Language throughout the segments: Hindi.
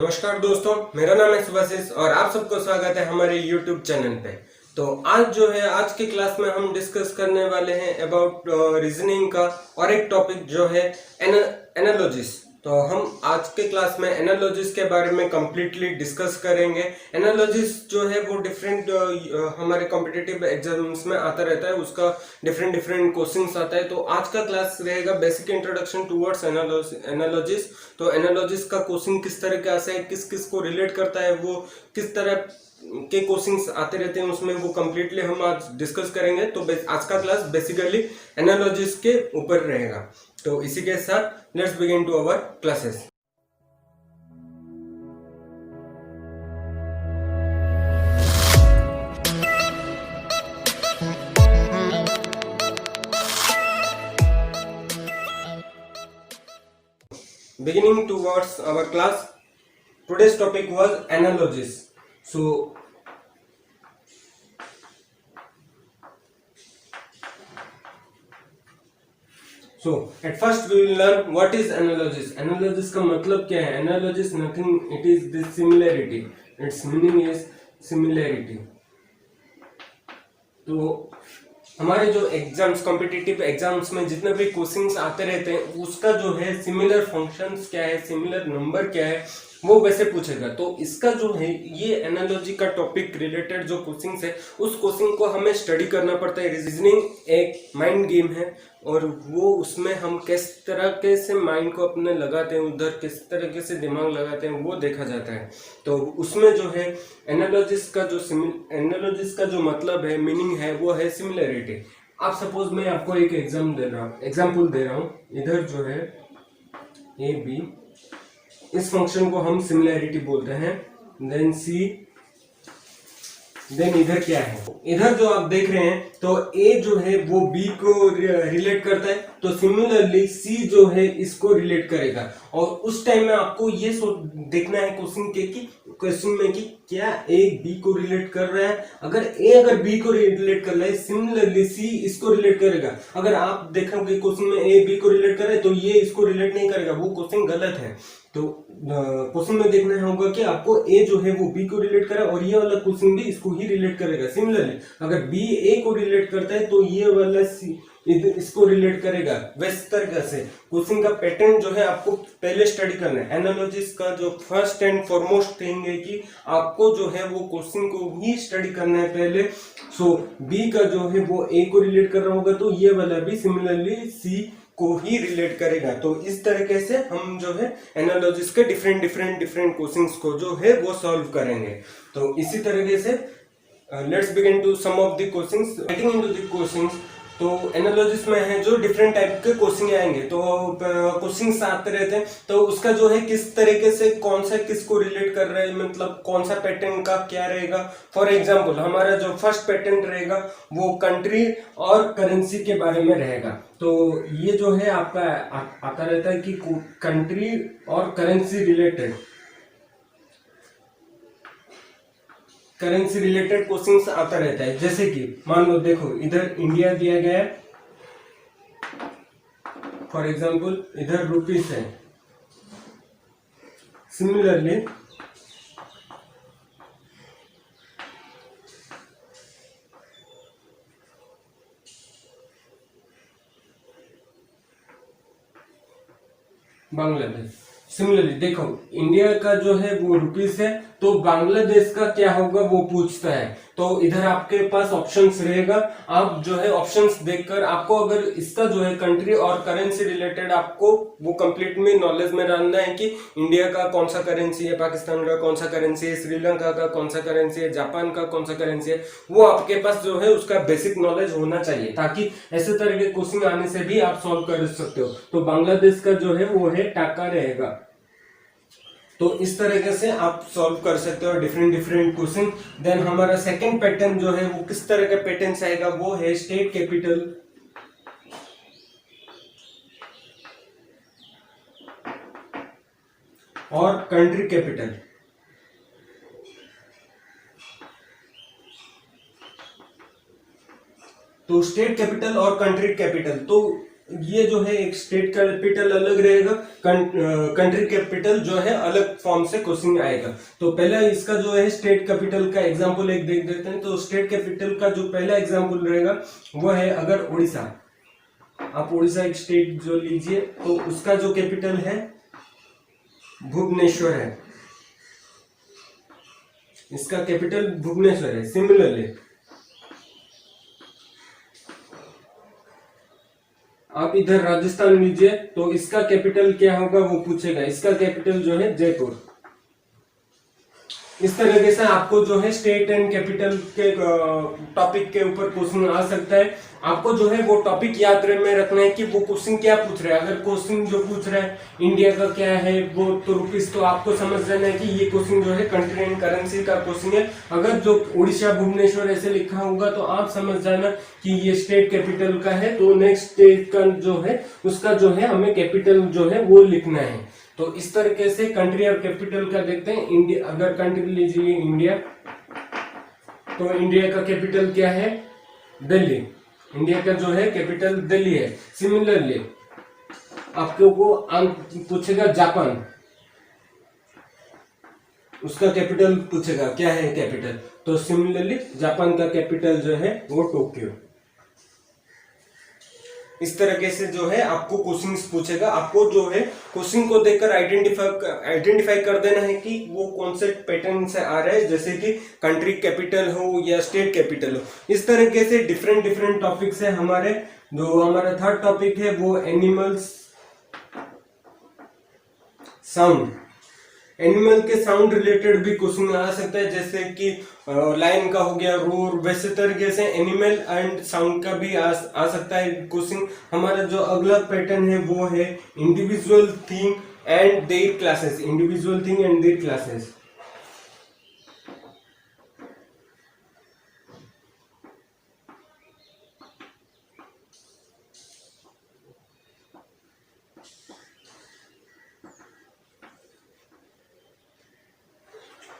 नमस्कार दोस्तों, मेरा नाम है सुभाषिष और आप सबको स्वागत है हमारे YouTube चैनल पे। तो आज की क्लास में हम डिस्कस करने वाले हैं अबाउट रीजनिंग का और एक टॉपिक जो है एनालॉजिस। तो हम आज के क्लास में एनालॉजिस के बारे में कंप्लीटली डिस्कस करेंगे। एनालॉजिस जो है वो डिफरेंट हमारे कॉम्पिटिटिव एग्जाम्स में आता रहता है, उसका डिफरेंट डिफरेंट क्वेश्चंस आता है। तो आज का क्लास रहेगा बेसिक इंट्रोडक्शन टुवर्ड्स एनालॉजिस। तो एनालॉजिस का क्वेश्चन किस तरह का है, किस किस को रिलेट करता है, वो किस तरह के क्वेश्चंस आते रहते हैं उसमें, वो कंप्लीटली हम आज डिस्कस करेंगे। तो आज का क्लास बेसिकली एनालॉजिस के ऊपर रहेगा। तो इसी के साथ let's begin to our classes. Beginning towards our class, today's topic was analogies. So at first we will learn what is analogies. Analogies का मतलब क्या है? Analogies nothing, it is the similarity. Its meaning is similarity. तो हमारे जो एग्जाम्स, कॉम्पिटिटिव एग्जाम्स में जितने भी क्वेश्चंस आते रहते हैं उसका जो है सिमिलर फंक्शंस क्या है, सिमिलर नंबर क्या है, वो वैसे पूछेगा। तो इसका जो है ये एनालॉजी का टॉपिक रिलेटेड जो क्वेश्चंस है उस क्वेश्चन को हमें स्टडी करना पड़ता है। रीजनिंग एक माइंड गेम है और वो उसमें हम किस तरीके से माइंड को अपने लगाते हैं, उधर किस तरीके से दिमाग लगाते हैं, वो देखा जाता है। तो उसमें जो है एनालॉजिस का जो मतलब है, मीनिंग है, वो है सिमिलरिटी। आप सपोज मैं आपको एक एग्जाम्पल दे रहा हूँ। इधर जो है ए बी, इस फंक्शन को हम सिमिलरिटी बोलते हैं। देन सी, देन इधर क्या है, इधर जो आप देख रहे हैं तो ए जो है वो बी को रिलेट करता है, तो सिमिलरली सी जो है इसको रिलेट करेगा। और उस टाइम में आपको ये देखना है क्वेश्चन में कि क्या ए बी को रिलेट कर रहा है। अगर बी को रिलेट कर रहा है, सिमिलरली सी इसको रिलेट करेगा। अगर आप देखोगे क्वेश्चन में ए बी को रिलेट कर रहा है तो ये इसको रिलेट नहीं करेगा, वो क्वेश्चन गलत है। तो क्वेश्चन में देखना होगा कि आपको ए जो है वो बी को रिलेट करे और ये वाला क्वेश्चन भी इसको ही रिलेट करेगा। सिमिलरली अगर बी ए को रिलेट करता है तो ये वाला सी इसको रिलेट करेगा। वैसे तरीके से क्वेश्चन का पैटर्न जो है आपको पहले स्टडी करना है। एनालॉजिस का जो फर्स्ट एंड फॉरमोस्ट थिंग है कि आपको जो है वो क्वेश्चन को ही स्टडी करना है पहले। सो बी का जो है वो ए को रिलेट कर रहा होगा तो ये वाला भी सिमिलरली सी को ही रिलेट करेगा। तो इस तरीके से हम जो है एनालॉजिस के डिफरेंट क्वेश्चंस को जो है वो सॉल्व करेंगे। तो इसी तरीके से let's begin to some of the questions. Getting into the questions, तो एनालॉजिस में है जो डिफरेंट टाइप के क्वेश्चन आएंगे, तो क्वेश्चंस आते रहते हैं। तो उसका जो है किस तरीके से कौन सा किसको रिलेट कर रहा है, मतलब कौन सा पैटर्न का क्या रहेगा। फॉर एग्जांपल हमारा जो फर्स्ट पैटर्न रहेगा वो कंट्री और करेंसी के बारे में रहेगा। तो ये जो है आपका आता रहता है कि कंट्री और करेंसी रिलेटेड क्वेश्चंस आता रहता है। जैसे कि मान लो, देखो इधर इंडिया दिया गया है, फॉर एग्जांपल इधर रुपीस है। सिमिलरली बांग्लादेश, सिमिलरली देखो इंडिया का जो है वो रुपीस है, तो बांग्लादेश का क्या होगा वो पूछता है। तो इधर आपके पास ऑप्शंस रहेगा, आप जो है ऑप्शंस देखकर आपको अगर इसका जो है कंट्री और करेंसी रिलेटेड आपको वो कंप्लीट में नॉलेज में डालना है कि इंडिया का कौन सा करेंसी है, पाकिस्तान का कौन सा करेंसी है, श्रीलंका का कौन सा करेंसी है, जापान का कौन सा करेंसी है, वो आपके पास जो है उसका बेसिक नॉलेज होना चाहिए, ताकि ऐसे तरह के क्वेश्चन आने से भी आप सॉल्व कर सकते हो। तो बांग्लादेश का जो है वो है टाका रहेगा। तो इस तरीके से आप सॉल्व कर सकते हो डिफरेंट क्वेश्चन। देन हमारा सेकंड पैटर्न जो है वो किस तरह का पैटर्न आएगा, वो है स्टेट कैपिटल और कंट्री कैपिटल। तो स्टेट कैपिटल और कंट्री कैपिटल, तो ये जो है एक स्टेट कैपिटल अलग रहेगा, कंट्री कैपिटल जो है अलग फॉर्म से क्वेश्चन आएगा। तो पहला इसका जो है स्टेट कैपिटल का एग्जांपल एक देख देते हैं। तो स्टेट कैपिटल का जो पहला एग्जांपल रहेगा वो है, अगर उड़ीसा, आप उड़ीसा एक स्टेट जो लीजिए तो उसका जो कैपिटल है भुवनेश्वर है, इसका कैपिटल भुवनेश्वर है। सिमिलरली आप इधर राजस्थान लीजिए तो इसका कैपिटल क्या होगा वो पूछेगा, इसका कैपिटल जो है जयपुर। इस तरीके से आपको जो है स्टेट एंड कैपिटल के टॉपिक के ऊपर क्वेश्चन आ सकता है। आपको जो है वो टॉपिक याद में रखना है कि वो क्वेश्चन क्या पूछ रहा है। अगर क्वेश्चन जो पूछ रहा है इंडिया का क्या है वो तो रुपीस, तो आपको समझ जाना है कि ये क्वेश्चन जो है कंट्री एंड करेंसी का क्वेश्चन है। अगर जो उड़ीसा भुवनेश्वर ऐसे लिखा होगा तो आप समझ जाना कि ये स्टेट कैपिटल का है। तो नेक्स्ट स्टेट का जो है उसका जो है हमें कैपिटल जो है वो लिखना है। तो इस तरीके से कंट्री और कैपिटल का देखते हैं। इंडिया, अगर कंट्री लीजिए इंडिया, तो इंडिया का कैपिटल क्या है? दिल्ली। इंडिया का जो है कैपिटल दिल्ली है। सिमिलरली आपको को पूछेगा जापान, उसका कैपिटल पूछेगा क्या है कैपिटल, तो सिमिलरली जापान का कैपिटल जो है वो टोक्यो। इस तरीके से जो है आपको क्वेश्चंस पूछेगा। आपको जो है क्वेश्चन को देखकर आइडेंटिफाई कर देना है कि वो कौन से पैटर्न से आ रहा है, जैसे कि कंट्री कैपिटल हो या स्टेट कैपिटल हो। इस तरीके से डिफरेंट डिफरेंट टॉपिक्स है हमारे। जो हमारा थर्ड टॉपिक है वो एनिमल्स साउंड। एनिमल के साउंड रिलेटेड भी क्वेश्चन आ सकता है, जैसे कि लाइन का हो गया, रोर, वैसे तरीके से एनिमल एंड साउंड का भी आ सकता है क्वेश्चन। हमारा जो अगला पैटर्न है वो है individual thing and there classes. Individual thing and there classes.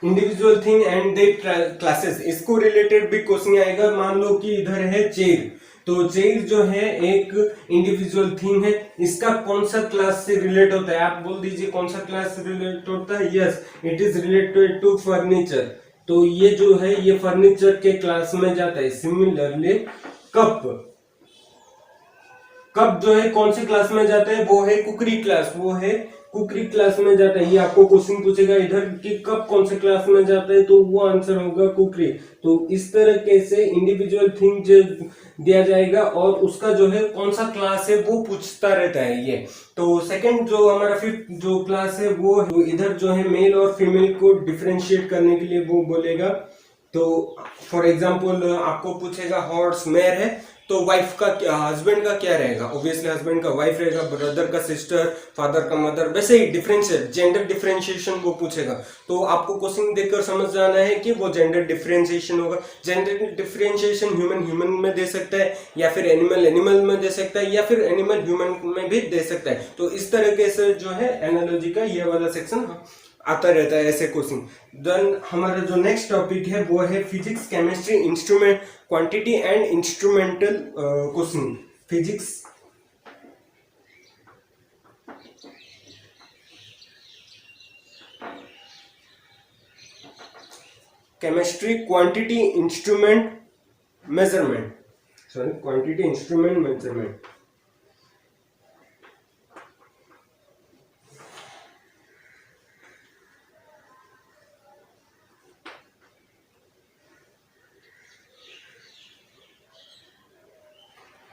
Individual thing and they classes, इसको रिलेटेड भी क्वेश्चन आएगा। मान लो कि इधर है चेयर, तो चेयर जो है एक इंडिविजुअल थिंग है, इसका कौन सा क्लास से रिलेट होता है? आप बोल दीजिए कौन सा क्लास से रिलेट होता है। Yes, it is related to furniture. तो ये जो है ये फर्नीचर के क्लास में जाता है। सिमिलरली कप, कप जो है कौन से क्लास में जाता है? वो है कुकरी क्लास, वो है कुकरी क्लास में जाता है। ये आपको क्वेश्चन पूछेगा इधर कि कप कौन से क्लास में जाता है, तो वो आंसर होगा कुकरी। तो इस तरह से इंडिविजुअल थिंग जो दिया जाएगा और उसका जो है कौन सा क्लास है वो पूछता रहता है ये। तो सेकंड जो हमारा फिफ्थ जो क्लास है वो इधर जो है मेल और फीमेल को डिफरेंशिएट करने के लिए वो बोलेगा। तो फॉर एग्जाम्पल आपको पूछेगा हॉर्स मेयर है, तो वाइफ का क्या, हस्बैंड का क्या रहेगा? ऑब्वियसली हस्बैंड का वाइफ रहेगा, ब्रदर का सिस्टर, फादर का मदर। वैसे ही डिफरेंशिएट, जेंडर डिफरेंशिएशन वो पूछेगा। तो आपको क्वेश्चन देखकर समझ जाना है कि वो जेंडर डिफरेंशिएशन होगा। जेंडर डिफरेंशिएशन ह्यूमन ह्यूमन में दे सकता है, या फिर एनिमल एनिमल में दे सकता है, या फिर एनिमल ह्यूमन में भी दे सकता है। तो इस तरीके से जो है एनालॉजी का ये वाला सेक्शन आता रहता है ऐसे क्वेश्चन। देन हमारा जो नेक्स्ट टॉपिक है वो है physics, chemistry, instrument, quantity and instrumental question. Physics, chemistry, quantity, instrument, measurement, sorry quantity, instrument, measurement.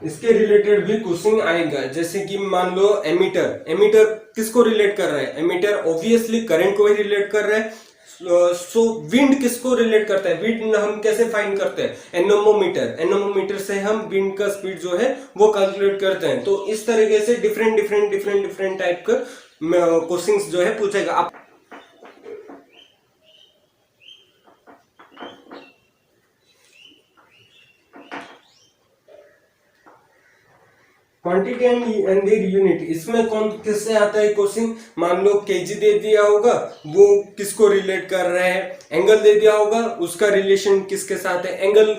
इसके रिलेटेड भी क्वेश्चन आएगा, जैसे कि मान लो एमीटर। एमीटर किसको रिलेट कर रहा है? एमीटर ऑब्वियसली करंट को ही रिलेट कर रहा है। सो विंड किसको रिलेट करता है? विंड हम कैसे फाइंड करते हैं? एनोमोमीटर। एनोमोमीटर से हम विंड का स्पीड जो है वो कैलकुलेट करते हैं। तो इस तरीके से डिफरेंट टाइप का क्वेश्चंस जो है पूछेगा। आप क्वांटिटी एंड देयर यूनिट, इसमें कौन किससे आता है क्वेश्चन? मान लो केजी दे दिया होगा, वो किसको रिलेट कर रहा है? एंगल दे दिया होगा, उसका रिलेशन किसके साथ है? एंगल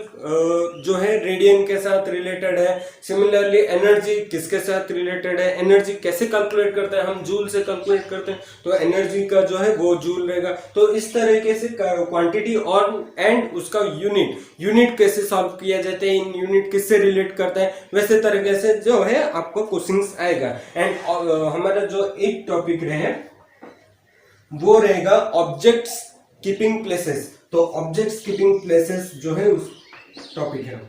जो है रेडियन के साथ रिलेटेड है। सिमिलरली एनर्जी किसके साथ रिलेटेड है? एनर्जी कैसे कैलकुलेट करते हैं हम? जूल से कैलकुलेट करते हैं, तो एनर्जी का जो है वो जूल रहेगा। तो इस तरीके से क्वांटिटी और एंड उसका यूनिट कैसे सॉल्व किया जाता है, इन यूनिट किससे रिलेट करता है, वैसे तरीके से जो है आपको क्वेश्चंस आएगा। एंड हमारा जो एक टॉपिक रहे वो रहेगा ऑब्जेक्ट्स कीपिंग प्लेसेस। तो ऑब्जेक्ट्स कीपिंग प्लेसेस जो है उस टॉपिक है।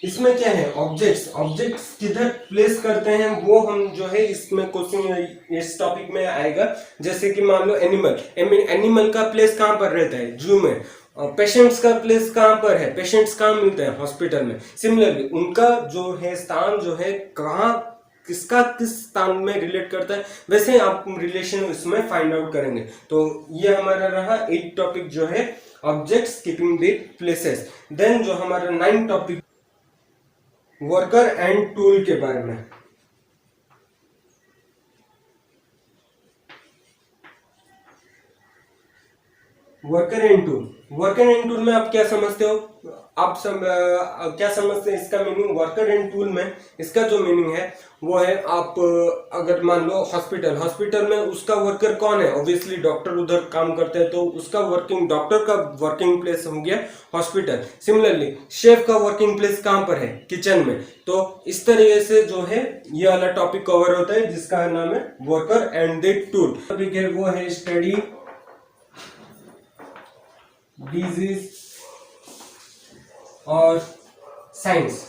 इसमें क्या है, ऑब्जेक्ट्स किधर प्लेस करते हैं वो हम जो है इसमें क्वेश्चन इस टॉपिक में आएगा। जैसे कि मान लो एनिमल का प्लेस कहां पर रहता है? जू में। पेशेंट्स का प्लेस कहां पर है? पेशेंट्स कहां मिलते हैं? हॉस्पिटल में। सिमिलरली उनका जो है स्थान जो है कहां, किसका किस स्थान में रिलेट करता है, वैसे आप रिलेशन इसमें फाइंड आउट करेंगे। तो ये हमारा रहा एक टॉपिक जो है objects keeping the places. Then जो हमारा 9 टॉपिक वर्कर एंड टूल के बारे में। वर्कर एंड टूल में आप क्या समझते हो? क्या समझते हैं इसका मीनिंग? वर्कर एंड टूल में इसका जो मीनिंग है वो है, आप अगर मान लो हॉस्पिटल में उसका वर्कर कौन है? ऑब्वियसली डॉक्टर उधर काम करते हैं, तो उसका डॉक्टर का वर्किंग प्लेस हो गया हॉस्पिटल। सिमिलरली शेफ का वर्किंग प्लेस कहां पर है? किचन में। तो इस तरीके से जो है ये वाला टॉपिक कवर होता है जिसका नाम है worker and the tool. Topic है वो है स्टडी डिजीज और साइंस।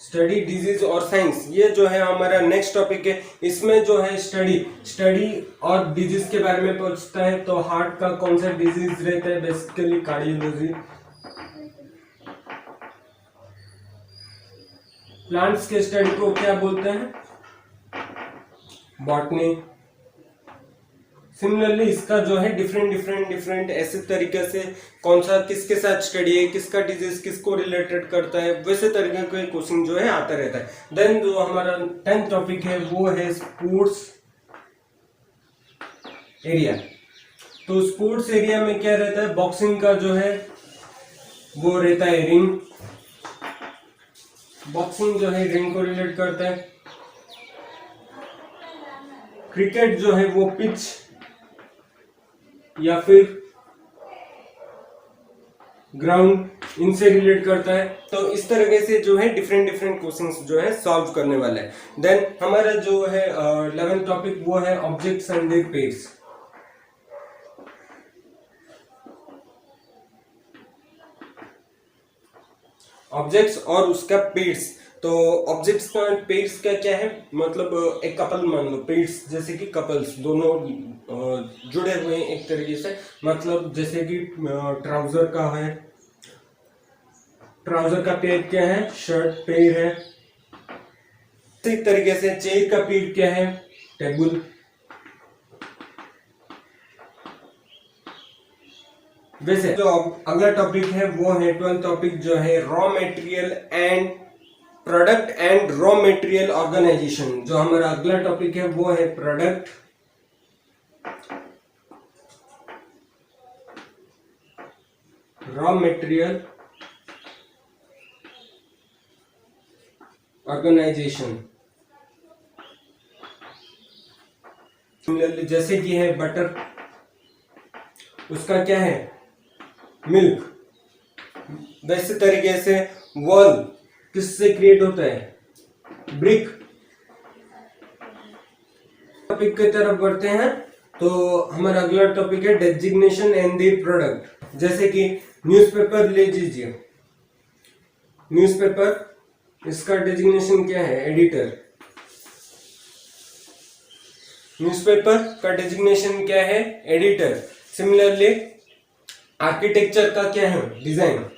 स्टडी डिजीज और साइंस, ये जो है हमारा नेक्स्ट टॉपिक है। इसमें जो है स्टडी और डिजीज के बारे में पूछता है। तो हार्ट का कौन सा डिजीज रहता है? Basically cardiology. प्लांट्स के स्टडी को क्या बोलते हैं? बॉटनी। सिमिलरली इसका जो है डिफरेंट ऐसे तरीके से कौन सा किसके साथ स्टडी है, किसका डिजीज किसको रिलेटेड करता है, वैसे तरीके का क्वेश्चन जो है आता रहता है। देन जो हमारा 10th टॉपिक है वो है स्पोर्ट्स एरिया। तो स्पोर्ट्स एरिया में क्या रहता है? बॉक्सिंग का जो है वो रहता है रिंग। बॉक्सिंग जो है रिंग को रिलेट करता है। क्रिकेट जो है वो पिच या फिर ग्राउंड, इनसे रिलेट करता है। तो इस तरीके से जो है डिफरेंट क्वेश्चंस जो है सॉल्व करने वाला है। देन हमारा जो है 11th टॉपिक वो है objects and their pairs. Objects और उसका पेयर्स। तो ऑब्जेक्ट्स का पेयर्स का क्या है मतलब? एक कपल मान लो, पेयर्स जैसे कि कपल्स दोनों जुड़े हुए हैं एक तरीके से। मतलब जैसे कि ट्राउजर का है, ट्राउजर का पेयर क्या है? शर्ट पेयर है। इसी तरीके से चेयर का पेयर क्या है? टेबल। वैसे जो अगला टॉपिक है वो है 12th टॉपिक जो है raw material and product and raw material organisation. जो हमारा अगला टॉपिक है वो है product, raw material organisation. Similarly जैसे कि है बटर, उसका क्या है? मिल्क। वैसे तरीके से वॉल किससे क्रिएट होता है? ब्रिक। टॉपिक की तरफ बढ़ते हैं। तो हमारा अगला टॉपिक है डेजिग्नेशन एंड द प्रोडक्ट। जैसे कि न्यूज़पेपर ले लीजिए। न्यूज़पेपर, इसका डेजिग्नेशन क्या है? एडिटर। न्यूज़पेपर का डेजिग्नेशन क्या है? एडिटर। सिमिलरली आर्किटेक्चर का क्या है? डिजाइन।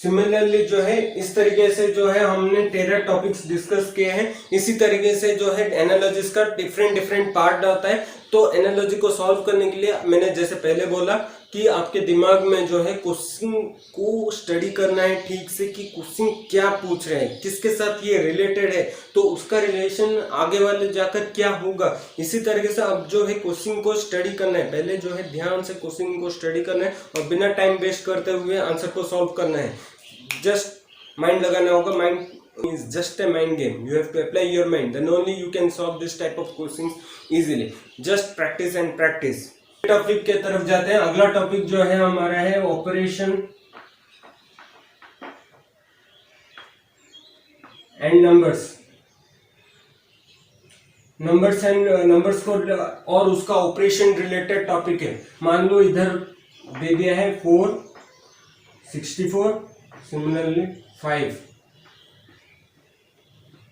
सिमिलरली जो है इस तरीके से जो है हमने 13 टॉपिक्स डिस्कस किए हैं। इसी तरीके से जो है एनालॉजिस का डिफरेंट पार्ट आता है। तो एनालॉजी को सॉल्व करने के लिए मैंने जैसे पहले बोला कि आपके दिमाग में जो है क्वेश्चन को स्टडी करना है ठीक से कि क्वेश्चन क्या पूछ रहे हैं, किसके साथ ये रिलेटेड है, तो उसका रिलेशन आगे वाले जाकर क्या होगा। इसी तरीके से अब जो है क्वेश्चन को स्टडी करना है, पहले जो है ध्यान से क्वेश्चन को स्टडी करना है और बिना टाइम वेस्ट करते हुए आंसर को सॉल्व करना है। जस्ट माइंड लगाना होगा। Mind is just a mind game. You have to apply your mind, then only you can solve this type of questions easily. Just practice and practice. Topic के तरफ जाते हैं। अगला टॉपिक जो है हमारा है ऑपरेशन एंड नंबर्स। नंबर्स को और उसका ऑपरेशन रिलेटेड टॉपिक है। मान लो इधर दे दिया है 4, 64, सिमिलरली 5,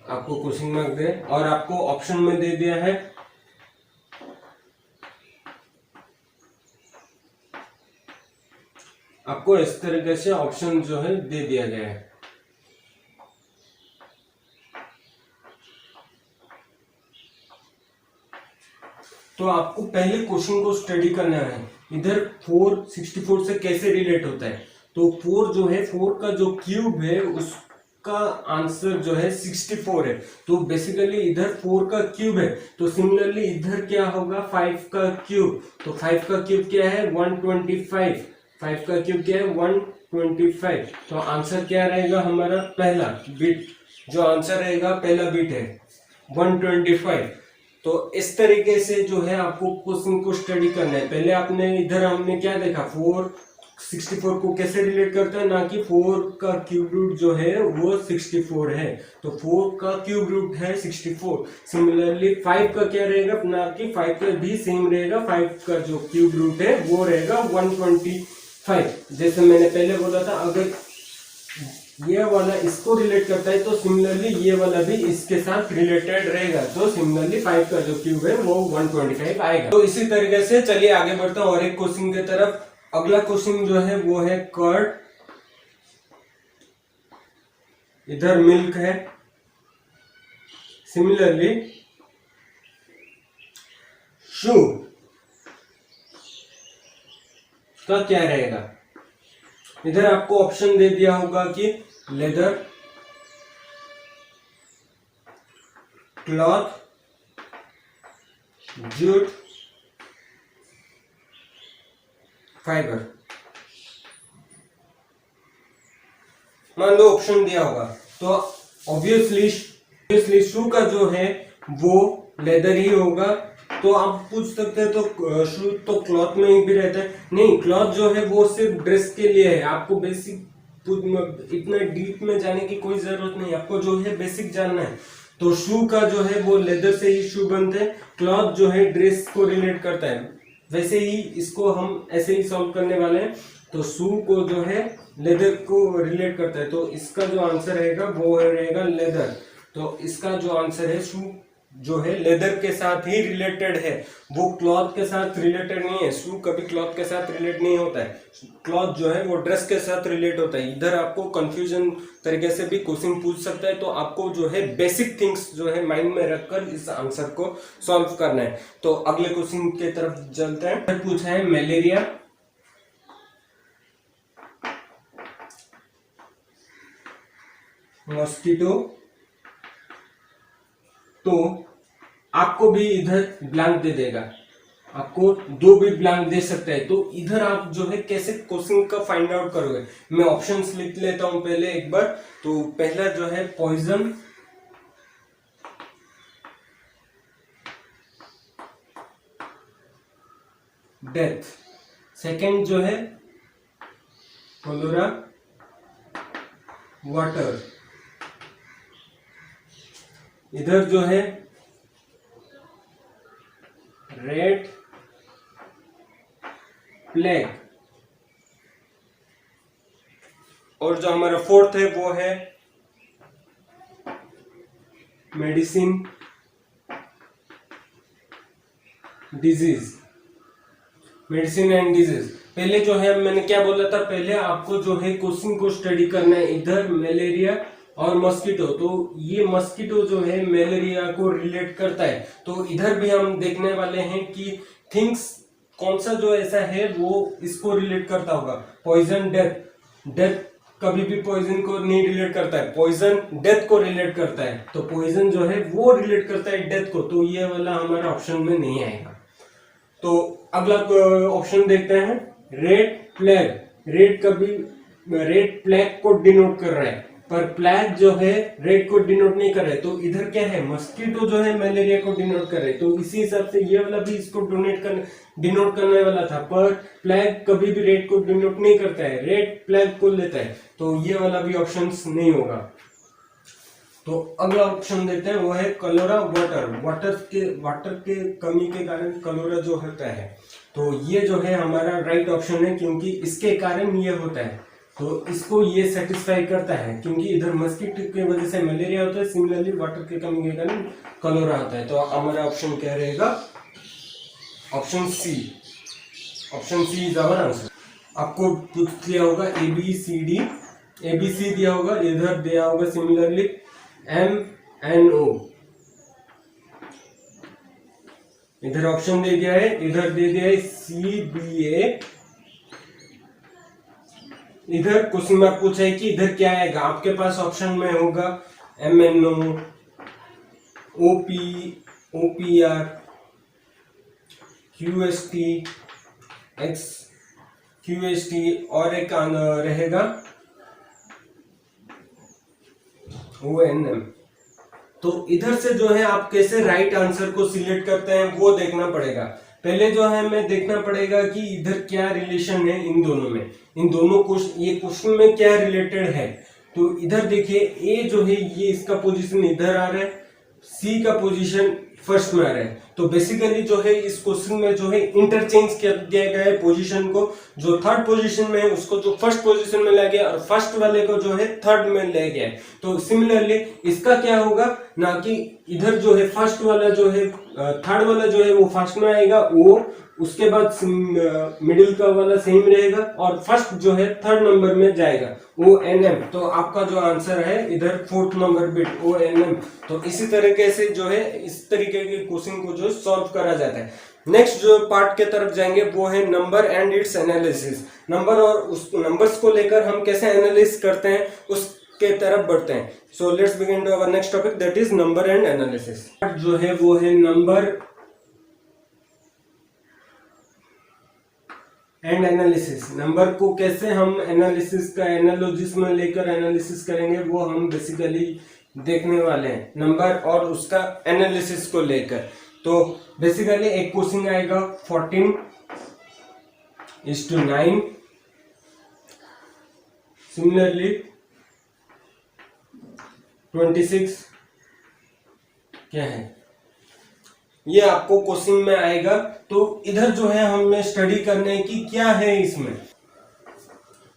आपको क्वेश्चन मार्क दे और आपको ऑप्शन में दे दिया है आपको इस तरीके से ऑप्शन जो है दे दिया गया है। तो आपको पहले क्वेश्चन को स्टडी करना है। इधर 4 64 से कैसे रिलेट होता है। तो 4 जो है 4 का जो क्यूब है उसका आंसर जो है 64 है। तो बेसिकली इधर 4 का क्यूब है, तो सिमिलरली इधर क्या होगा 5 का क्यूब। तो 5 का क्यूब क्या है 125। 5 का क्यूब क्या है 125। तो आंसर क्या रहेगा हमारा पहला बिट, जो आंसर रहेगा पहला बिट है 125। तो इस तरीके से जो है आपको क्वेश्चन को स्टडी करना है। पहले आपने इधर हमने क्या देखा 4 64 को कैसे रिलेट करता है, ना कि 4 का क्यूब रूट जो है वो 64 है। तो 4 का क्यूब रूट है 64। सिमिलरली 5 का क्या रहेगा, ना कि 5 का भी सेम रहेगा। 5 का जो क्यूब रूट है वो रहेगा 125। जैसे मैंने पहले बोला था, अगर ये वाला इसको रिलेट करता है तो सिमिलरली ये वाला भी इसके साथ रिलेटेड रहेगा। तो सिमिलरली 5 का जो क्यूब है वो 125 आएगा। तो इसी तरीके से चलिए आगे बढ़ता हूँ और एक क्वेश्चन की तरफ। अगला क्वेश्चन जो है वो है कर्ड, इधर मिल्क है। सिमिलरली शू का क्या रहेगा। इधर आपको ऑप्शन दे दिया होगा कि लेदर, क्लॉथ, जूट, फाइबर। मान लो ऑप्शन दिया होगा तो ऑब्वियसली शू का जो है वो लेदर ही होगा। तो आप पूछ सकते हैं तो शू तो क्लॉथ में ही भी रहता है। नहीं, क्लॉथ जो है वो सिर्फ ड्रेस के लिए है। आपको बेसिक इतना डीप में जाने की कोई जरूरत नहीं, आपको जो है बेसिक जानना है। तो शू का जो है वो लेदर से ही शू बनते हैं। क्लॉथ जो है ड्रेस को रिलेट करता है। वैसे ही इसको हम ऐसे ही सॉल्व करने वाले हैं। तो शू को जो है लेदर को रिलेट करता है, तो इसका जो आंसर रहेगा वो रहेगा लेदर। तो इसका जो आंसर है शू जो है लेदर के साथ ही रिलेटेड है, वो क्लॉथ के साथ रिलेटेड नहीं है। शू कभी क्लॉथ के साथ रिलेट नहीं होता है। क्लॉथ जो है वो ड्रेस के साथ रिलेट होता है। इधर आपको कंफ्यूजन तरीके से भी क्वेश्चन पूछ सकता है। तो आपको जो है बेसिक थिंग्स जो है माइंड में रखकर इस आंसर को सॉल्व करना है। तो अगले क्वेश्चन के तरफ चलते हैं। पूछा है मलेरिया, मॉस्किटो। तो आपको भी इधर ब्लैंक दे देगा, आपको 2 भी ब्लैंक दे सकता है। तो इधर आप जो है कैसे क्वेश्चन का फाइंड आउट करोगे। मैं ऑप्शंस लिख लेता हूं पहले एक बार। तो पहला जो है पॉइजन, डेथ। सेकंड जो है कोलोरा, वाटर। इधर जो है रेड, प्लेग। और जो हमारा फोर्थ है वो है medicine, disease. Medicine and disease. पहले जो है मैंने क्या बोला था, पहले आपको जो है क्वेश्चन को स्टडी करना है, इधर मलेरिया और मस्कीटो। तो ये मस्कीटो जो है मलेरिया को रिलेट करता है, तो इधर भी हम देखने वाले हैं कि थिंग्स कौन सा जो ऐसा है वो इसको रिलेट करता होगा। पॉइजन डेथ, डेथ कभी भी पॉइजन को नहीं रिलेट करता है, पॉइजन डेथ को रिलेट करता है। तो पॉइजन जो है वो रिलेट करता है डेथ को, तो ये वाला हमारा ऑप्शन में नहीं आएगा। तो अगला ऑप्शन देखते हैं, रेड प्लेग। रेड प्लेग को डिनोट कर रहा है, पर प्लेग जो है रेड को डिनोट नहीं कर रहा है। तो इधर क्या है, मस्कीटो जो है मलेरिया को डिनोट कर रहा है, तो इसी हिसाब से ये वाला भी इसको डिनोट करने वाला था, पर प्लेग कभी भी रेड को डिनोट नहीं करता है, रेड प्लेग को लेता है, तो ये वाला भी ऑप्शन नहीं होगा। तो अगला ऑप्शन देते हैं, वो है कलोरा वाटर के कमी के कारण कलोरा जो होता है। तो ये जो है हमारा राइट ऑप्शन है, क्योंकि इसके कारण ये होता है, तो इसको ये सेटिस्फाई करता है, क्योंकि इधर मस्कीटो की वजह से मलेरिया होता है, सिमिलरली वाटर के कमी के कारण कलोरा होता है। तो हमारा ऑप्शन क्या रहेगा, option C. Option C is our answer. आपको पूछ दिया होगा ABC दिया होगा, इधर दिया होगा सिमिलरली MNO, इधर ऑप्शन दे दिया है, इधर दे दिया है CBA। इधर क्वेश्चन मार्क पूछा है कि इधर क्या आएगा, आपके पास ऑप्शन में होगा MNO, OPR, QST और एक रहेगा ONM। तो इधर से जो है आप कैसे राइट आंसर को सिलेक्ट करते हैं वो देखना पड़ेगा। पहले जो है हमें देखना पड़ेगा कि इधर क्या रिलेशन है इन दोनों में, इन दोनों ये क्वेश्चन में क्या रिलेटेड है। तो इधर देखिए, ए जो है ये इसका पोजीशन इधर आ रहा है, सी का पोजीशन फर्स्ट में आ रहा है। तो बेसिकली जो है इस क्वेश्चन में जो है इंटरचेंज कर दिया गया है पोजीशन को, जो थर्ड पोजीशन में है उसको जो फर्स्ट पोजीशन में ले गया और फर्स्ट वाले को जो है थर्ड में ले गया है। तो सिमिलरली इसका क्या होगा ना, कि इधर जो है फर्स्ट वाला जो है थर्ड वाला जो है वो फर्स्ट में आएगा, वो उसके बाद मिडिल का वाला सेम रहेगा और फर्स्ट जो है थर्ड नंबर में जाएगा ONM। तो आपका जो आंसर है इधर फोर्थ नंबर बिट ONM। तो इसी तरीके से जो है इस तरीके के क्वेश्चन को जो सॉल्व करा जाता है। नेक्स्ट जो पार्ट के तरफ जाएंगे वो है number and it's analysis. Number और उस नंबर्स को लेकर हम कैसे एनालिसिस करते हैं उसके तरफ बढ़ते हैं। So let's begin to our next topic, that is number and analysis. जो है वो है नंबर एंड एनालिसिस। नंबर को कैसे हम एनालिसिस का एनालॉजिस में लेकर एनालिसिस करेंगे वो हम बेसिकली देखने वाले हैं, नंबर और उसका एनालिसिस को लेकर। तो बेसिकली एक क्वेश्चन आएगा 14:9, सिमिलरली 26 क्या है, ये आपको क्वेश्चन में आएगा। तो इधर जो है हमें स्टडी करने की क्या है इसमें।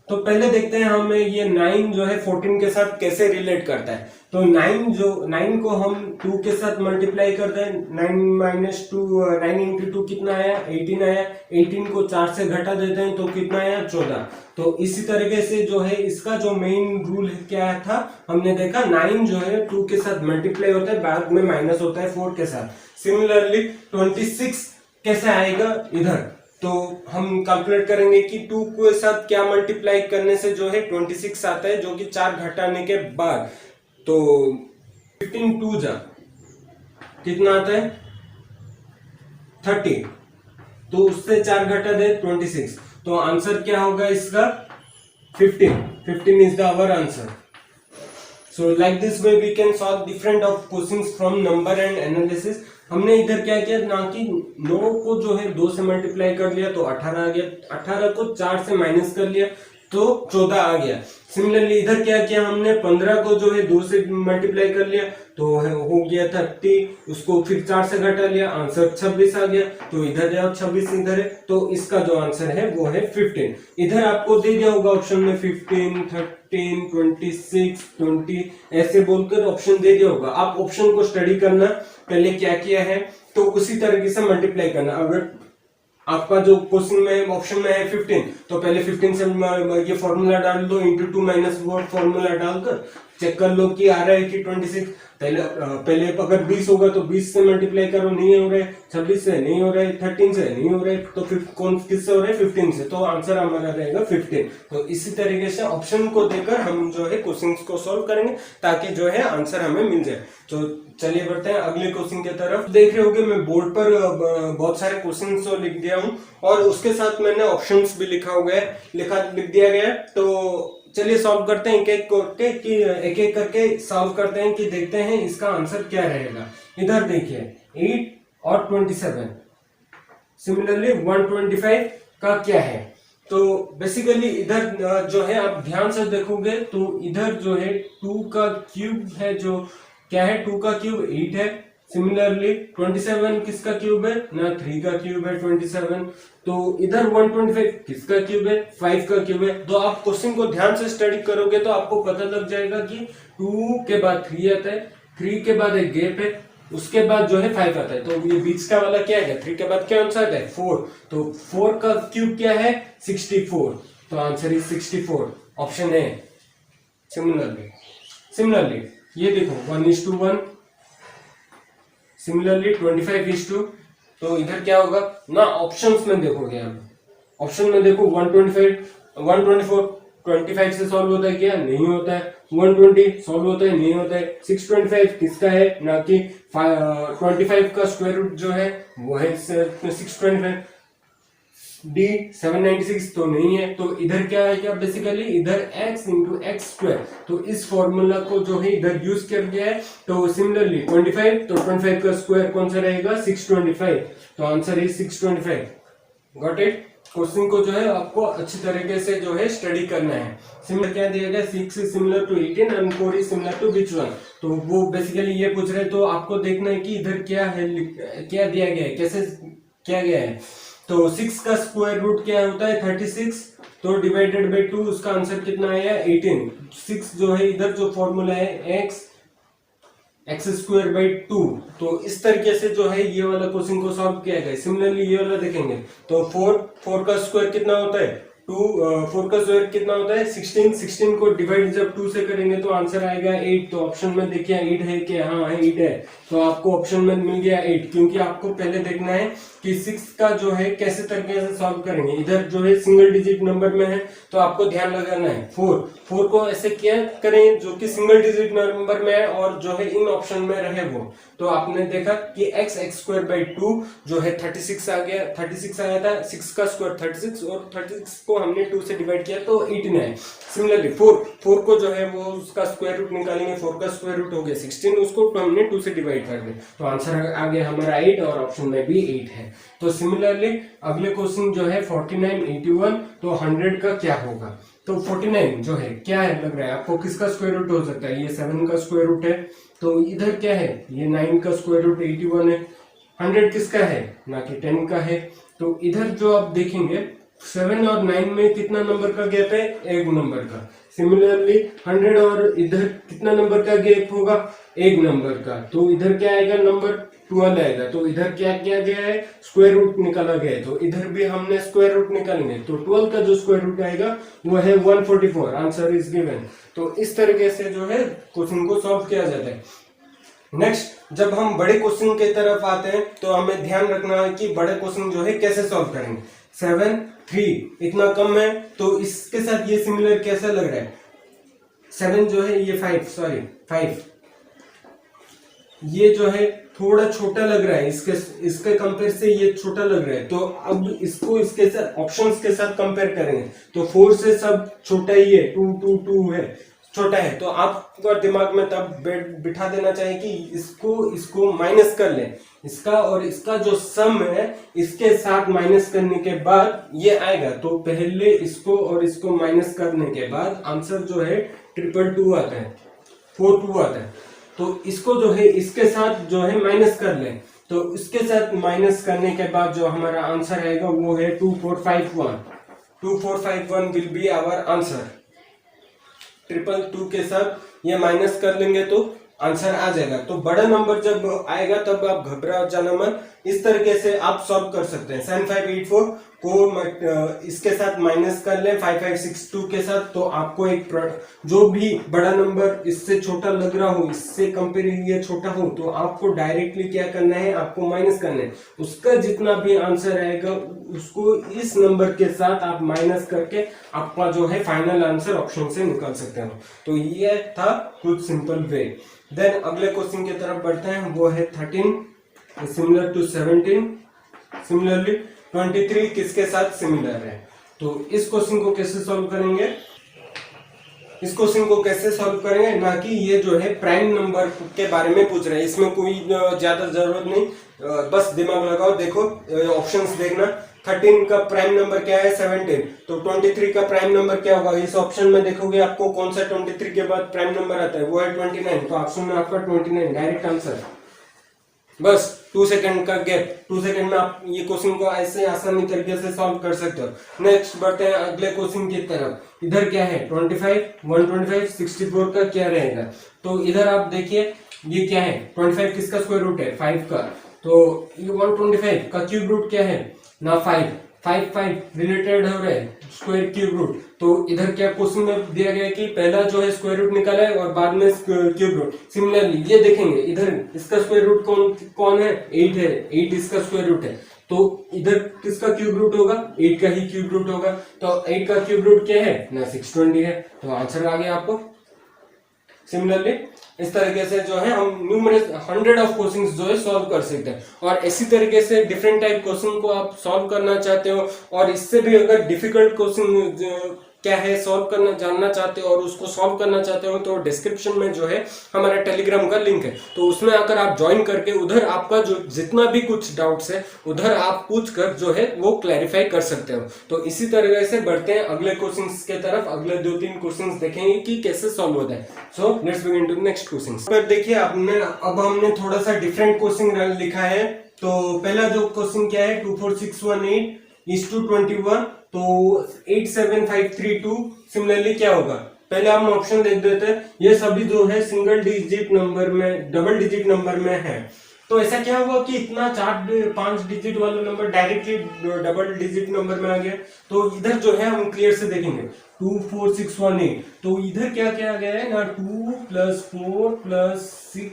तो पहले देखते हैं हमें ये 9 जो है 14 के साथ कैसे रिलेट करता है। तो 9 को हम 2 के साथ मल्टीप्लाई करते हैं, 9 इंटू 2 कितना आया, 18 आया। 18 को 4 से घटा देते हैं तो कितना आया, 14। तो इसी तरीके से जो है इसका जो मेन रूल क्या था, हमने देखा 9 जो है 2 के साथ मल्टीप्लाई होता है, बाद में माइनस होता है 4 के साथ। सिमिलरली 26 कैसे आएगा इधर, तो हम कैलकुलेट करेंगे कि 2 के साथ क्या मल्टीप्लाई करने से जो है 26 आता है, जो कि 4 घटाने के बाद। तो 15 2 जा कितना आता है 30, तो उससे 4 घटा दे 26। तो आंसर क्या होगा इसका 15 is the our answer. So like this way we can solve different of questions from number and analysis। हमने इधर क्या किया ना कि 9 को जो है 2 से मल्टीप्लाई कर लिया तो 18 आ गया, 18 को 4 से माइनस कर लिया तो 14 आ गया। सिमिलरली इधर क्या किया हमने, 15 को जो है 2 से मल्टीप्लाई कर लिया तो हो गया 30, उसको फिर 4 से घटा लिया, आंसर 26 आ गया। तो इधर जाओ 26 इधर है, तो इसका जो आंसर है वो है 15। इधर आपको दे दिया होगा ऑप्शन में 15, 13, 26, 20 ऐसे बोलकर ऑप्शन दे दिया होगा। आप ऑप्शन को स्टडी करना, पहले क्या किया है तो उसी तरीके से मल्टीप्लाई करना। अगर आपका जो क्वेश्चन में ऑप्शन में है 15, तो पहले 15 से ये फॉर्मूला डाल दो, इंटू 2 माइनस वो फॉर्मूला डालकर चेक कर लो कि आ रहा है कि 26। पहले अगर 20 होगा तो 20 से मल्टीप्लाई करो, नहीं हो रहा है। 26 से नहीं हो रहा है, 13 से नहीं हो रहा है, तो फिर कौन किससे हो रहा है? 15 से। तो आंसर हमारा रहेगा 15। तो इसी तरीके से ऑप्शन को देकर हम जो है क्वेश्चन को सॉल्व करेंगे ताकि जो है आंसर हमें मिल जाए। तो चलिए बढ़ते हैं अगले क्वेश्चन की तरफ। देख रहे होगे मैं बोर्ड पर बहुत सारे क्वेश्चन तो लिख दिया हूँ और उसके साथ मैंने ऑप्शंस भी लिख दिया गया है। तो चलिए सॉल्व करते हैं एक एक करके सॉल्व करते हैं कि देखते हैं इसका आंसर क्या रहेगा। इधर देखिए 8 और 27, सिमिलरली 125 का क्या है। तो बेसिकली इधर जो है आप ध्यान से देखोगे तो इधर जो है 2 का क्यूब है, जो क्या है 2 का क्यूब 8 है। सिमिलरली 27 किसका क्यूब है? ना 3 का क्यूब है 27। तो इधर 125 किसका क्यूब है? 5 का क्यूब है। तो आप क्वेश्चन को ध्यान से स्टडी करोगे तो आपको पता लग जाएगा कि 2 के बाद 3 आता है, 3 के बाद एक गैप है, उसके बाद जो है 5 आता है। तो ये बीच का वाला क्या है? 3 के बाद क्या आंसर है? 4। तो 4 का क्यूब क्या है? 64। तो आंसर इज 64, ऑप्शन है। सिमिलरली ये देखो 1:1, सिमिलरली 25:2। तो इधर क्या होगा ना, ऑप्शंस में देखोगे आप, ऑप्शन में देखो 125, 124 25 से सॉल्व होता है क्या? नहीं होता है। 120 सॉल्व होता है? नहीं होता है। 625 किसका है? ना कि 25 का स्क्वायर रूट जो है वो है 625। डी 796 तो नहीं है। तो इधर क्या है? क्या बेसिकली इधर x इंटू एक्स स्क्वायर। तो इस फॉर्मूला को जो है इधर यूज कर दिया है। तो सिमिलरली 25, तो 25 का स्क्वायर कौन सा रहेगा? 625। तो answer is 625। Got it. Question को जो है आपको अच्छी तरीके से जो है स्टडी करना है। सिमिलर क्या दिया गया? 6 is similar to 18 and 4 is similar to which one. तो वो बेसिकली ये पूछ रहे हैं, तो आपको देखना है कि इधर क्या है, क्या दिया गया है, कैसे क्या गया है। तो 6 का स्क्वायर रूट क्या होता है? 36। तो डिवाइडेड बाय 2, उसका आंसर कितना आया? 18। 6 जो है इधर जो फॉर्मूला है एक्स स्क्वायर बाई 2। तो इस तरीके से जो है ये वाला क्वेश्चन को सॉल्व किया गया। सिमिलरली ये वाला देखेंगे तो 4 का स्क्वायर कितना होता है? 4 का स्क्वायर कितना होता है? 16 को डिवाइड जब 2 से करेंगे तो आंसर आएगा 8। तो ऑप्शन में देखिए 8 है कि हाँ है 8 है। तो आपको ऑप्शन में मिल गया 8, क्योंकि आपको पहले देखना है कि 6 का जो है कैसे तरीके से सॉल्व करेंगे। इधर जो है सिंगल डिजिट नंबर में है तो आपको ध्यान लगाना है 4 को ऐसे क्या करें जो कि सिंगल डिजिट नंबर में है और जो है इन ऑप्शन में रहे वो। तो आपने देखा कि एक्स स्क्वायर बाई 2 जो है 36 आ गया, 36 आया था। 6 का स्क्वायर 36 और 36 को हमने 2 से डिवाइड किया तो 18 है। सिमिलरली 4 को जो है वो उसका स्क्वायर रूट निकालेंगे। 4 का स्क्वायर रूट हो गया 16, उसको हमने 2 से डिवाइड कर दिया तो आंसर आ गया हमारा 8 और ऑप्शन में भी 8 है। तो सिमिलरली अगले क्वेश्चन जो है 49, 81, तो 100 का क्या होगा। तो 49 जो है क्या है लग रहा है आपको, किसका स्क्वायर रूट हो सकता है? ये 7 का स्क्वायर रूट है। तो इधर क्या है? ये 9 का स्क्वायर रूट 81 है। 100 किसका है? ना कि 10 का है। तो इधर जो आप देखेंगे 7 और 9 में कितना नंबर का गैप है? 1 नंबर का। सिमिलरली 100 और इधर कितना नंबर का गैप होगा? 1 नंबर का। तो इधर क्या आएगा? नंबर 12 आएगा। तो इधर क्या किया गया है? स्क्वायर रूट निकाला गया है। तो इधर भी हमने स्क्वायर रूट निकालेंगे तो 12 का जो स्क्वायर रूट आएगा वो है 144। Answer is given. तो इस तरीके से जो है क्वेश्चन को सॉल्व किया जाता है। नेक्स्ट जब हम बड़े क्वेश्चन की तरफ आते हैं तो हमें ध्यान रखना है कि बड़े क्वेश्चन जो है कैसे सॉल्व करेंगे। 7, 3 इतना कम है तो इसके साथ ये सिमिलर कैसा लग रहा है? 7 जो है ये 5 ये जो है थोड़ा छोटा लग रहा है, इसके कंपेयर से ये छोटा लग रहा है। तो अब इसको इसके साथ ऑप्शंस के साथ कंपेयर करेंगे तो 4 से सब छोटा ही है, 2 है, छोटा है। तो आपको दिमाग में तब बिठा देना चाहिए कि इसको माइनस कर लें, इसका और इसका जो सम है इसके साथ माइनस करने के बाद ये आएगा। तो पहले इसको और इसको माइनस करने के बाद आंसर जो है 222 आता है, 42 आता है। तो इसको जो है इसके साथ जो है माइनस कर लें। तो इसके साथ माइनस करने के बाद जो हमारा आंसर आएगा वो है 2451। 2451 विल बी आवर आंसर। 222 के साथ ये माइनस कर लेंगे तो आंसर आ जाएगा। तो बड़ा नंबर जब आएगा तब आप घबरा जाना मत, इस तरीके से आप सॉल्व कर सकते हैं। 7584 को इसके साथ माइनस कर लें 5562 के साथ, तो आपको एक जो भी बड़ा नंबर इससे छोटा लग रहा हो, इससे कंपेरिंग ये छोटा हो, तो आपको डायरेक्टली क्या करना है, आपको माइनस करना है। उसका जितना भी आंसर आएगा उसको इस नंबर के साथ आप माइनस करके आपका जो है फाइनल आंसर ऑप्शन से निकाल सकते हो। तो ये था कुछ सिंपल वे। देन अगले क्वेश्चन की तरफ बढ़ते हैं, वो है 13 सिमिलर टू 17, सिमिलरली 23 किसके साथ सिमिलर है। तो इस क्वेश्चन को कैसे सॉल्व करेंगे, इस क्वेश्चन को कैसे सॉल्व करेंगे, ना कि ये जो है प्राइम नंबर के बारे में पूछ रहे हैं, इसमें कोई ज्यादा जरूरत नहीं, बस दिमाग लगाओ। देखो ऑप्शंस देखना, 13 का प्राइम नंबर क्या है 17, तो 23 का प्राइम नंबर क्या होगा, इस ऑप्शन में देखोगे आपको कौन सा 23 के बाद प्राइम नंबर आता है, वो है 29, तो ऑप्शन में आपका 29 डायरेक्ट आंसर। बस 2 सेकंड का गैप, 2 सेकंड में आप ये क्वेश्चन को ऐसे आसानी तरीके से सॉल्व कर सकते हो। नेक्स्ट बढ़ते हैं अगले क्वेश्चन की तरफ। इधर क्या है 25, 125, 64 का क्या रहेगा। तो इधर आप देखिए ये क्या है, 25 किसका स्क्वायर रूट है 5 का, तो ये 125 का क्यूब रूट क्या है ना 5, 5 रिलेटेड हो रहा है स्क्वायर क्यूब रूट। तो इधर क्या क्वेश्चन में दिया गया है कि पहला जो है स्क्वायर रूट निकाला है और बाद में क्यूब रूट। सिमिलरली ये देखेंगे इधर इसका स्क्वायर रूट कौन है 8 है, 8 इसका स्क्वायर रूट है, तो इधर किसका क्यूब रूट होगा 8 का ही क्यूब रूट होगा। तो 8 का क्यूब रूट क्या है ना 620 है, तो आंसर आ गया आपको। सिमिलरली इस तरीके से जो है हम न्यूमरस 100 ऑफ क्वेश्चंस जो है सॉल्व कर सकते हैं। और इसी तरीके से डिफरेंट टाइप क्वेश्चन को आप सॉल्व करना चाहते हो, और इससे भी अगर डिफिकल्ट क्वेश्चन क्या है सॉल्व करना जानना चाहते हो और उसको सॉल्व करना चाहते हो, तो डिस्क्रिप्शन में जो है हमारा टेलीग्राम का लिंक है, तो उसमें आकर आप ज्वाइन करके उधर आपका जो जितना भी कुछ डाउट्स है उधर आप पूछ कर जो है वो क्लैरिफाई कर सकते हो। तो इसी तरीके से बढ़ते हैं अगले क्वेश्चंस के तरफ। अगले 2-3 क्वेश्चंस देखेंगे कि कैसे सॉल्व होता है। So let's begin to next questions. पर देखिए अब हमने थोड़ा सा डिफरेंट क्वेश्चन लिखा है। तो पहला जो क्वेश्चन क्या है 24618:21, तो 87532 सिमिलरली क्या होगा। पहले हम ऑप्शन देख देते हैं, ये सभी जो है सिंगल डिजिट नंबर में डबल डिजिट नंबर में है। तो ऐसा क्या हुआ कि इतना 4-5 डिजिट वाला number directly double digit number में आ गया। तो इधर जो है हम क्लियर से देखेंगे 24618, तो इधर क्या क्या आ गया है ना 2 + 4 + 6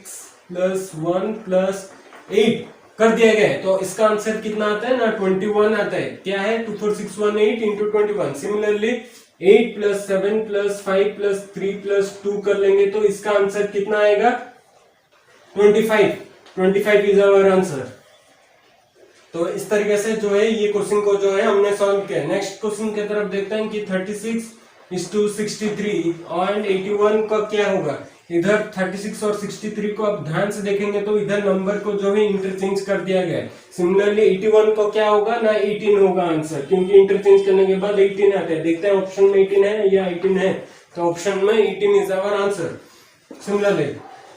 + 1 + 8 कर दिया गया है। तो इसका आंसर कितना आता है ना 21 आता है। क्या है 24618 × 21। सिमिलरली 8 + 7 + 5 + 3 + 2 कर लेंगे, तो इसका आंसर कितना आएगा 25। 25 इज आवर आंसर। तो इस तरीके से जो है ये क्वेश्चन को जो है हमने सॉल्व किया। नेक्स्ट क्वेश्चन की तरफ देखते हैं कि 36:63 और 81 का क्या होगा। इधर 36 और 63 को आप ध्यान से देखेंगे तो इधर नंबर को जो है इंटरचेंज कर दिया गया है। सिमिलरली 81 को क्या होगा ना 18 होगा आंसर, क्योंकि इंटरचेंज करने के बाद 18 आता है। देखते हैं ऑप्शन में 18 है या 18 है, तो ऑप्शन में 18 इज आवर आंसर। सिमिलरली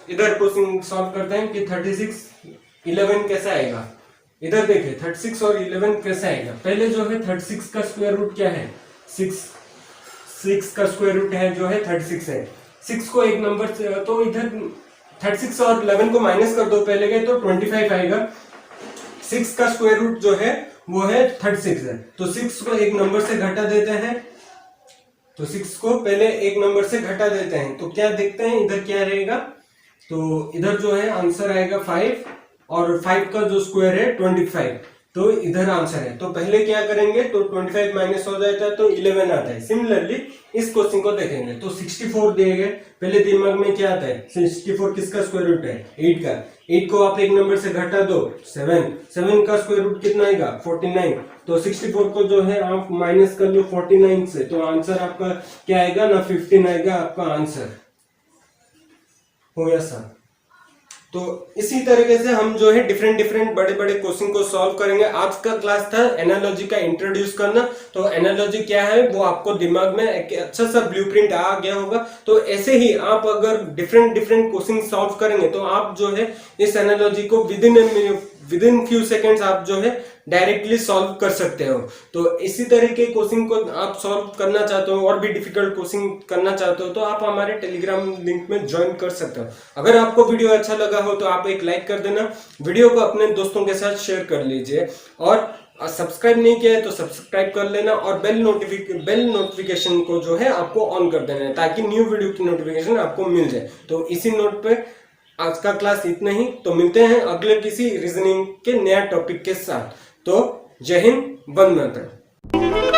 इधर क्वेश्चन सॉल्व करते हैं कि 36:11 कैसा आएगा। इधर देखिए 36 और 11 कैसे आएगा। पहले जो है 36 का स्क्वायर रूट क्या है 6 का स्क्वायर रूट है जो है 36 है। 6 को एक नंबर से, तो इधर 36 और 11 को माइनस कर दो पहले के, तो 25 आएगा। 6 का स्क्वायर रूट जो है वो है 36 है, तो 6 को एक नंबर से घटा देते हैं। तो 6 को पहले एक नंबर से घटा देते हैं, तो क्या देखते हैं इधर क्या रहेगा। तो इधर जो है आंसर आएगा 5, और 5 का जो स्क्वायर है 25, तो इधर आंसर है। तो पहले क्या करेंगे, तो 25 माइनस हो जाता है तो 11 आता है। सिमिलरली इस क्वेश्चन को देखेंगे तो 64 दिए गए, पहले दिमाग में क्या आता है 64 किसका स्क्वायर रूट है 8 का। 8 को आप एक नंबर से घटा दो 7 का स्क्वायर रूट कितना आएगा 49, तो 64 को जो है आप माइनस कर लो 49 से, तो आंसर आपका क्या आएगा ना 15 आएगा आपका आंसर। हो गया सर। तो इसी तरीके से हम जो है डिफरेंट बड़े बड़े क्वेश्चन को सॉल्व करेंगे। आज का क्लास था एनालॉजी का इंट्रोड्यूस करना। तो एनालॉजी क्या है वो आपको दिमाग में एक अच्छा सा ब्लूप्रिंट आ गया होगा। तो ऐसे ही आप अगर डिफरेंट क्वेश्चन सॉल्व करेंगे तो आप जो है इस एनालॉजी को with in with in few seconds आप जो है डायरेक्टली सॉल्व कर सकते हो। तो इसी तरह के क्वेश्चन को आप सॉल्व करना चाहते हो और भी डिफिकल्ट क्वेश्चन करना चाहते हो तो आप हमारे टेलीग्राम लिंक में ज्वाइन कर सकते हो। अगर आपको वीडियो अच्छा लगा हो तो आप एक लाइक कर देना, वीडियो को अपने दोस्तों के साथ शेयर कर लीजिए और सब्सक्राइब नहीं किया है तो सब्सक्राइब कर लेना और बेल नोटिफिकेशन को जो है आपको ऑन कर देना है ताकि न्यू वीडियो की नोटिफिकेशन आपको मिल जाए। तो इसी नोट पे आज का क्लास इतना ही, तो मिलते हैं अगले किसी रीजनिंग के नया टॉपिक के साथ। तो जय हिंद, वंदे मातरम।